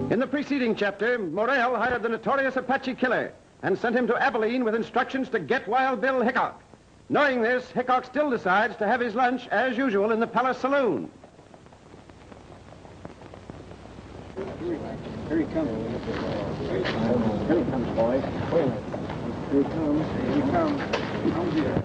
In the preceding chapter, Morrell hired the notorious Apache Killer and sent him to Abilene with instructions to get Wild Bill Hickok. Knowing this, Hickok still decides to have his lunch, as usual, in the Palace Saloon. Here he comes. Here he comes, boys. Here he comes. Here he comes. He comes here.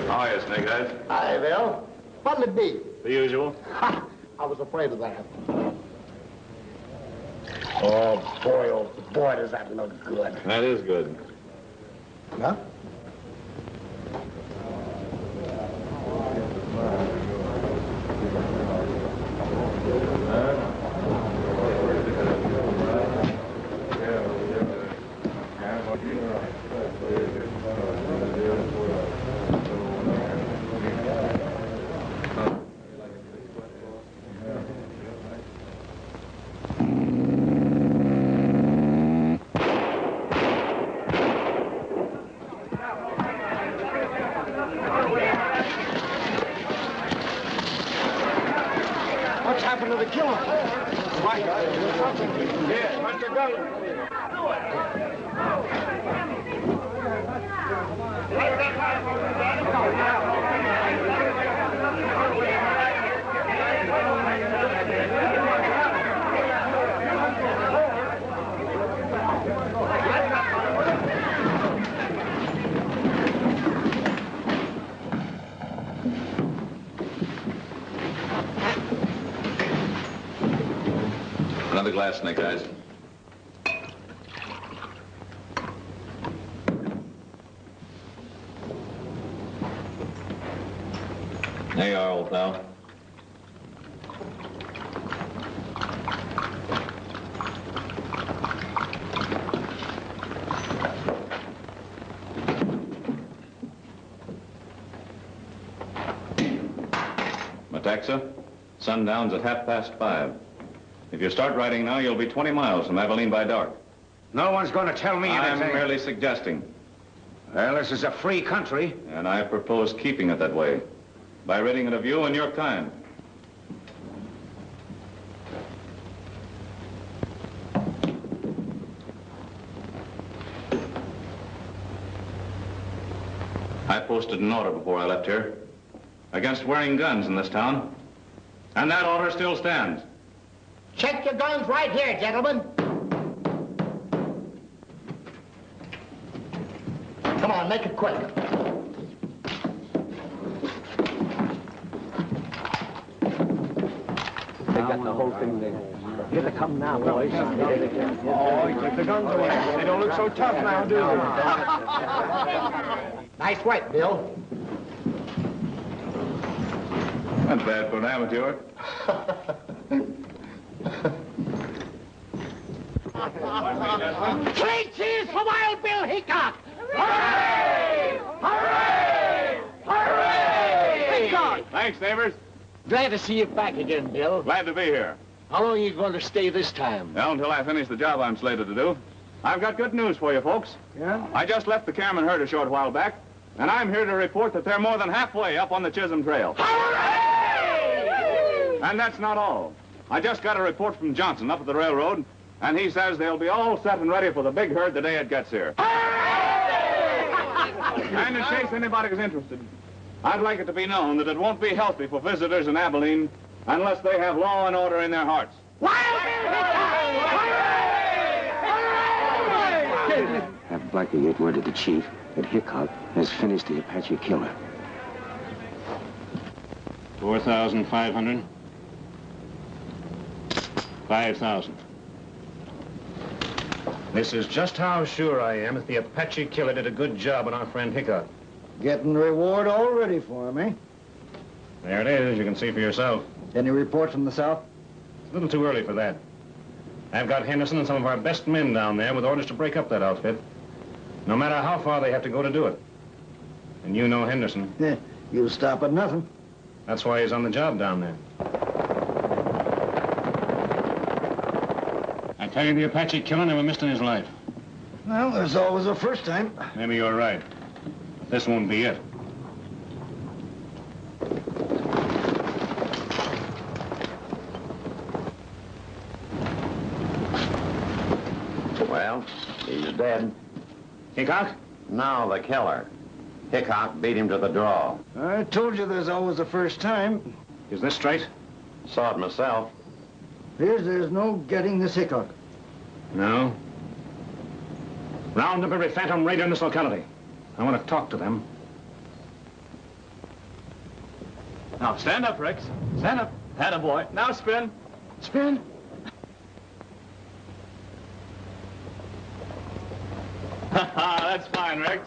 How are you, Snake Eyes? Hi, Bill. What'll it be? The usual. Ha! I was afraid of that. Oh, boy, does that look good. That is good. Huh? What's happened to the killer? What? Yeah, where's the gun? Another glass, Snake Eyes. There you are, old pal. Metaxa, sundown's at 5:30. If you start riding now, you'll be 20 miles from Abilene by dark. No one's going to tell me anything. I'm merely suggesting. Well, this is a free country. And I propose keeping it that way by ridding it of you and your kind. I posted an order before I left here against wearing guns in this town, and that order still stands. Check your guns right here, gentlemen. Come on, make it quick. They got the whole thing there. Here they come now, boys. Oh, take the guns away. They don't look so tough now, do they? Nice work, Bill. Not bad for an amateur. Three cheers for Wild Bill Hickok! Hooray! Hooray! Hooray! Hickok! Thanks, neighbors. Glad to see you back again, Bill. Glad to be here. How long are you going to stay this time? Well, until I finish the job I'm slated to do. I've got good news for you, folks. Yeah? I just left the Cameron herd a short while back, and I'm here to report that they're more than halfway up on the Chisholm Trail. Hooray! And that's not all. I just got a report from Johnson up at the railroad, and he says they'll be all set and ready for the big herd the day it gets here. And in case anybody's interested, I'd like it to be known that it won't be healthy for visitors in Abilene unless they have law and order in their hearts. Wild Bill Hickok! Hooray! Have Blackie get word to the chief that Hickok has finished the Apache Killer. 4,500. 5,000. This is just how sure I am that the Apache Killer did a good job on our friend Hickok. Getting reward already for him, eh? There it is, you can see for yourself. Any report from the south? It's a little too early for that. I've got Henderson and some of our best men down there with orders to break up that outfit, no matter how far they have to go to do it. And you know Henderson. Yeah, you'll stop at nothing. That's why he's on the job down there. tell you, the Apache Killer never missed in his life. Well, there's always a first time. Maybe you're right. But this won't be it. Well, he's dead. Hickok? Now the killer. Hickok beat him to the draw. I told you there's always a first time. Is this straight? Saw it myself. There's no getting this Hickok. No. Round up every phantom raider in this locality. I want to talk to them. Now, stand up, Rex. Stand up. Attaboy. Now spin. Spin? That's fine, Rex.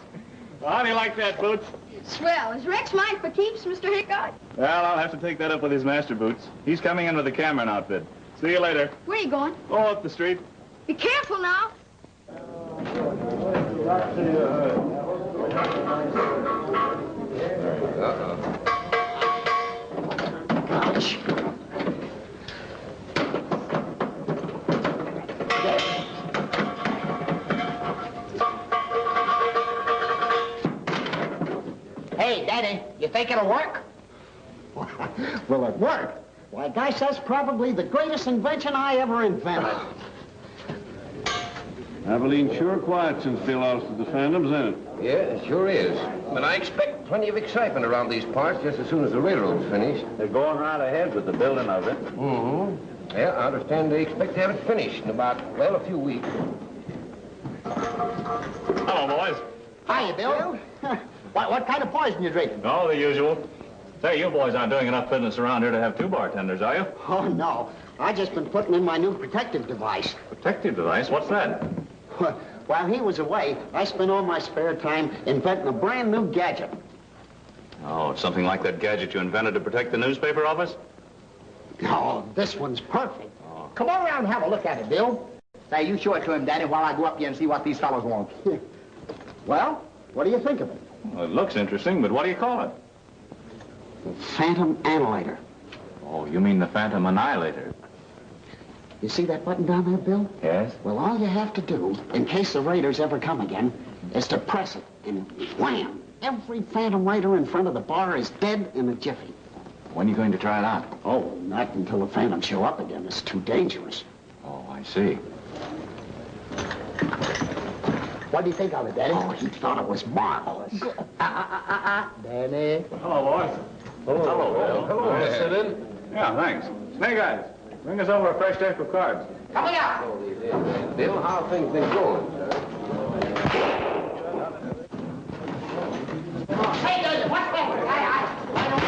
Well, how do you like that, Boots? Swell. Is Rex mine for keeps, Mr. Hickok? Well, I'll have to take that up with his master, Boots. He's coming in with the Cameron outfit. See you later. Where are you going? Oh, up the street. Be careful now. Ouch. Hey, Daddy, you think it'll work? Will it work? Why, gosh, that's probably the greatest invention I ever invented. Abilene sure quiet since Bill ousted the Phantoms, isn't it? Yeah, it sure is. But I expect plenty of excitement around these parts just as soon as the railroad's finished. They're going right ahead with the building of it. Mm-hmm. Yeah, I understand they expect to have it finished in about, well, a few weeks. Hello, boys. Hiya, Bill. What kind of poison you drinking? Oh, the usual. Say, you boys aren't doing enough business around here to have two bartenders, are you? Oh, no. I just been putting in my new protective device. Protective device? What's that? While he was away, I spent all my spare time inventing a brand new gadget. Oh, something like that gadget you invented to protect the newspaper office? Oh, this one's perfect. Oh. Come on around and have a look at it, Bill. Say, you show it to him, Daddy, while I go up here and see what these fellows want. Well, what do you think of it? Well, it looks interesting, but what do you call it? The Phantom Annihilator. Oh, you mean the Phantom Annihilator? You see that button down there, Bill? Yes? Well, all you have to do, in case the raiders ever come again, is to press it, and wham! Every Phantom Raider in front of the bar is dead in a jiffy. When are you going to try it out? Oh, not until the Phantoms show up again. It's too dangerous. Oh, I see. What do you think of it, Daddy? Oh, he thought it was marvelous. Daddy. Hello, boys. Hello, Bill. Hello, sit in. Yeah, thanks. Snake Eyes, bring us over a fresh deck of cards. Coming up. Bill, how have things been going, sir? Hey, Daddy, what's that? I don't...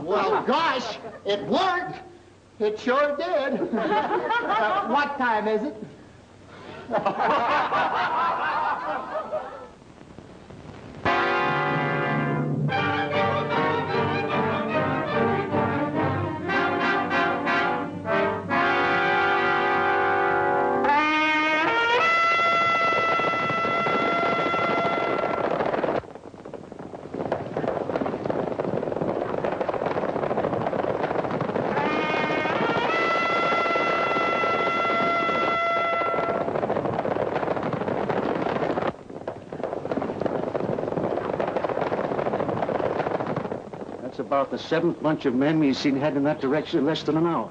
Well, gosh, it worked. It sure did. What time is it? That's about the seventh bunch of men we've seen heading in that direction in less than an hour.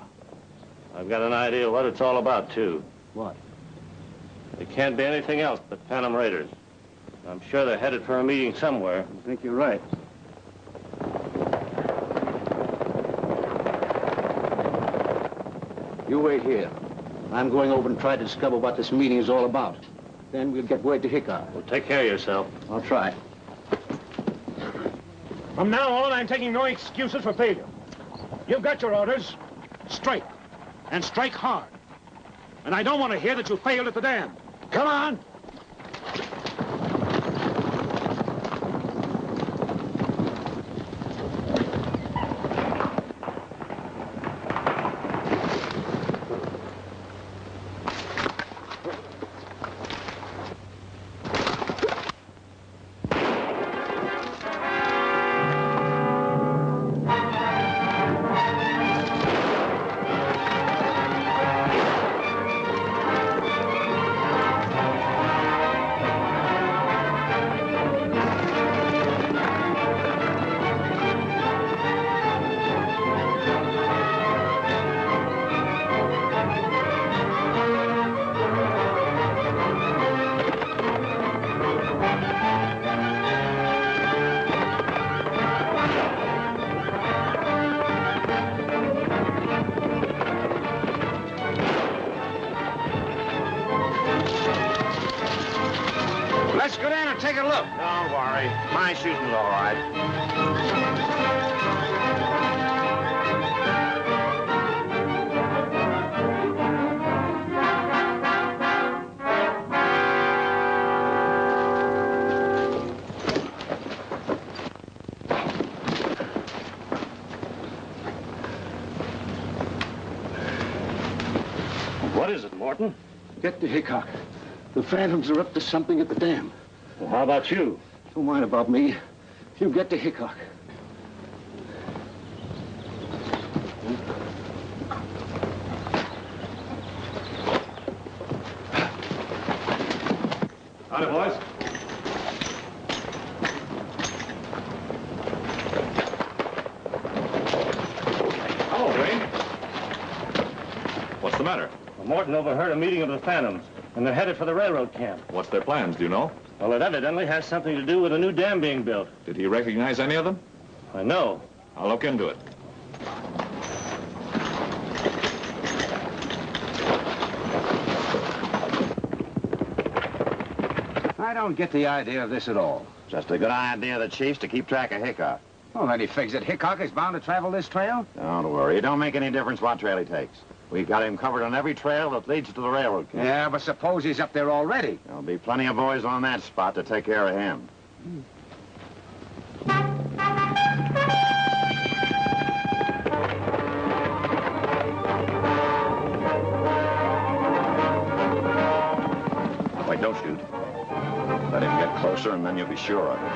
I've got an idea what it's all about, too. What? It can't be anything else but Phantom Raiders. I'm sure they're headed for a meeting somewhere. I think you're right. You wait here. I'm going over and try to discover what this meeting is all about. Then we'll get word to Hickok. Well, take care of yourself. I'll try. From now on, I'm taking no excuses for failure. You've got your orders. Strike. And strike hard. And I don't want to hear that you failed at the dam. Come on! Let's go down and take a look. Don't worry. My shooting's all right. What is it, Morton? Get to Hickok. The Phantoms are up to something at the dam. Well, how about you? Don't mind about me. You get to Hickok. Howdy, boys. Hello, Wayne. What's the matter? Well, Morton overheard a meeting of the Phantoms, and they're headed for the railroad camp. What's their plans, do you know? Well, it evidently has something to do with a new dam being built. Did he recognize any of them? I know. I'll look into it. I don't get the idea of this at all. Just a good idea of the chief's to keep track of Hickok. Well, then he figures that Hickok is bound to travel this trail? Don't worry. It don't make any difference what trail he takes. We've got him covered on every trail that leads to the railroad camp. Yeah, but suppose he's up there already. There'll be plenty of boys on that spot to take care of him. Wait, don't shoot. Let him get closer, and then you'll be sure of it.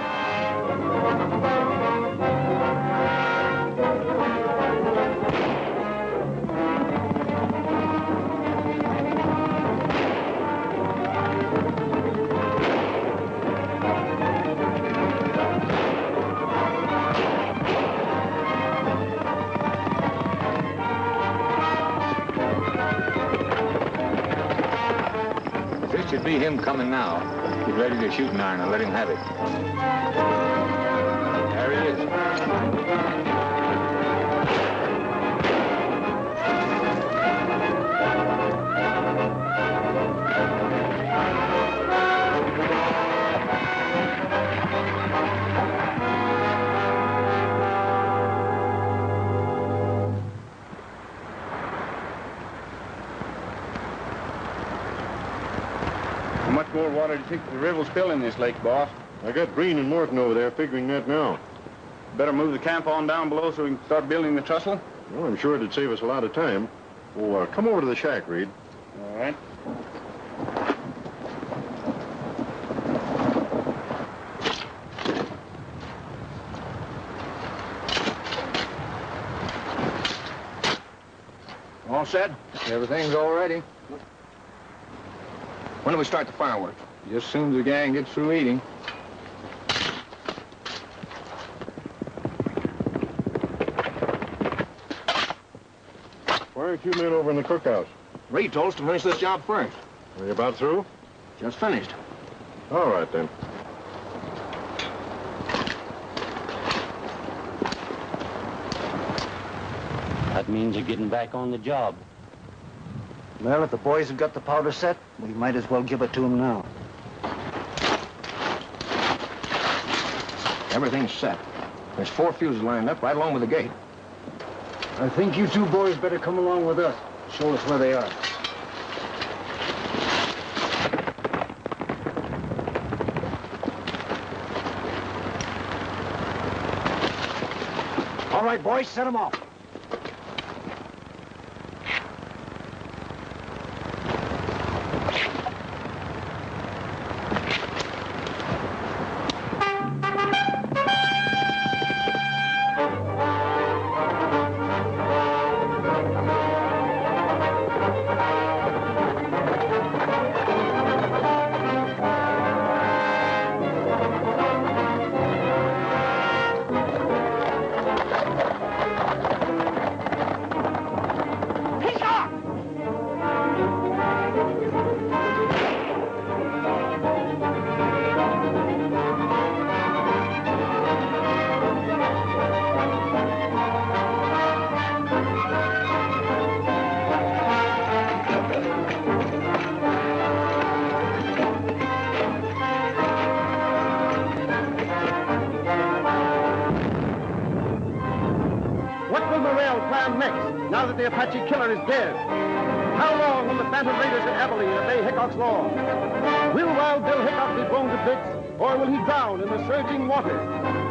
This should be him coming now. Get ready to shoot an iron and let him have it. There he is. How much more water do you think the river will spill in this lake, boss? I got Green and Morton over there figuring that now. Better move the camp on down below so we can start building the trestle? Well, I'm sure it'd save us a lot of time. Well, come over to the shack, Reed. All right. All set? Everything's all ready. When do we start the fireworks? Just as soon as the gang gets through eating. Why aren't you men over in the cookhouse? Reed told us to finish this job first. Are you about through? Just finished. All right, then. That means you're getting back on the job. Well, if the boys have got the powder set, we might as well give it to them now. Everything's set. There's 4 fuses lined up right along with the gate. I think you two boys better come along with us. Show us where they are. All right, boys, set them off. Now that the Apache Killer is dead, how long will the Phantom Raiders at Abilene obey Hickok's law? Will Wild Bill Hickok be blown to bits, or will he drown in the surging water?